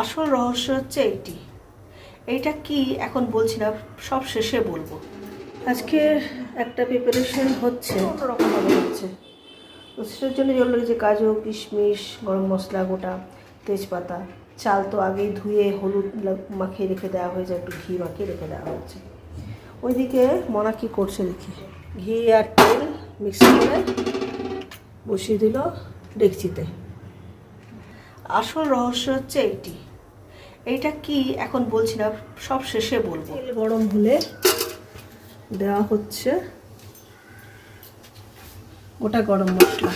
আসল রহস্য হচ্ছে এইটা কি এখন বলছি না, সব শেষে বলবো। আজকে একটা প্রিপারেশন হচ্ছে, অন্যরকমভাবে হচ্ছে। তো সেটার জন্য যেগুলো যে কাজু, কিশমিশ, গরম মশলা, গোটা তেজপাতা, চাল তো আগেই ধুয়ে হলুদ মাখিয়ে রেখে দেওয়া হয়েছে, একটু ঘি মাখিয়ে রেখে দেওয়া হয়েছে। ওইদিকে মনা কি করছে দেখি, ঘি আর তেল মিক্স করে বসিয়ে দিল ডেকচিতে। আসল রহস্য হচ্ছে এইটা কি এখন বলছি না, সব শেষে বলবো। তেল গরম হলে দেওয়া হচ্ছে গোটা গরম মশলা,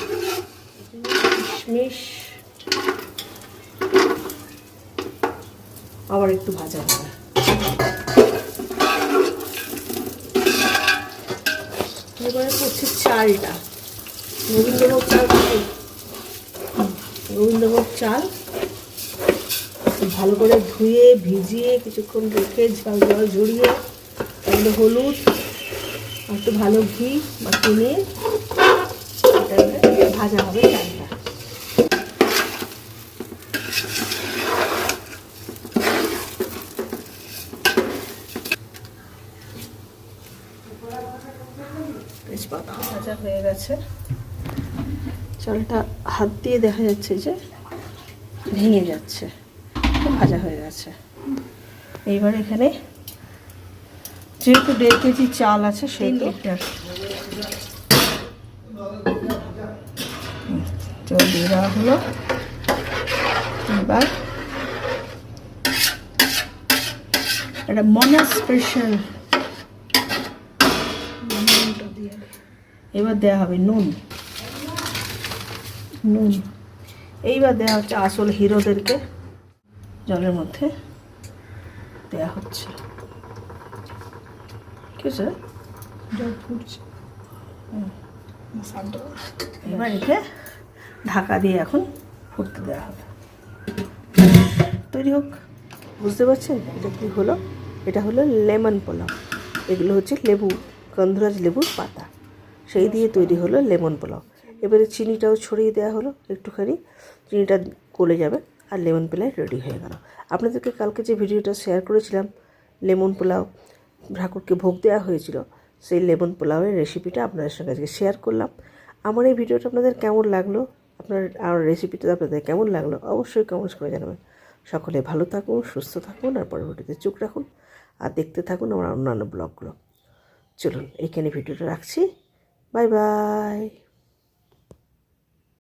কিশমিশ আবার একটু ভাজা হবে। এবারে করছি চালটা, গোবিন্দভোগ চাল, গোবিন্দভোগ চাল ভালো করে ধুয়ে ভিজিয়ে কিছুক্ষণ রেখে জল ঝরিয়ে তারপরে হলুদ একটু ভালো ঘি মাখিয়ে নিয়ে ভাজা হবে চালটা। তেজপাতা ভাজা হয়ে গেছে, চালটা হাত দিয়ে দেখা যাচ্ছে যে ভেঙে যাচ্ছে, ভাজা হয়ে গেছে। এইবার এখানে যেহেতু 1.5 কেজি চাল আছে, 3 লিটার জল দিয়ে দেওয়া হলো। এবার একটা মনা স্পেশাল এবার দেওয়া হবে নুন। এইবার দেওয়া হচ্ছে আসল হিরোদেরকে, জলের মধ্যে দেওয়া হচ্ছে। কি আছে, জল ফুটছে। এবার একে ঢাকা দিয়ে এখন ফুটতে দেওয়া হবে, তৈরি হোক। বুঝতে পারছেন এটা কি হলো? এটা হলো লেমন পোলাও। এগুলো হচ্ছে লেবু, গন্ধরাজ লেবুর পাতা, সেই দিয়ে তৈরি হলো লেমন পোলাও। এবারে চিনিটাও ছড়িয়ে দেওয়া হলো একটুখানি, চিনিটা গলে যাবে আর লেমন পোলাও রেডি হয়ে গেল। আপনাদেরকে কালকে যে ভিডিওটা শেয়ার করেছিলাম, লেমন পোলাও ঠাকুরকে ভোগ দেওয়া হয়েছিল, সেই লেমন পোলাওয়ের রেসিপিটা আপনাদের সঙ্গে আজকে শেয়ার করলাম। আমার এই ভিডিওটা আপনাদের কেমন লাগলো, আর রেসিপিটা আপনাদের কেমন লাগলো অবশ্যই কমেন্টস করে জানাবেন। সকলে ভালো থাকুন, সুস্থ থাকুন, আর পরবর্তীতে চোখ রাখুন আর দেখতে থাকুন আমার অন্যান্য ব্লগগুলো। চলুন এইখানে ভিডিওটা রাখছি, বাই বাই।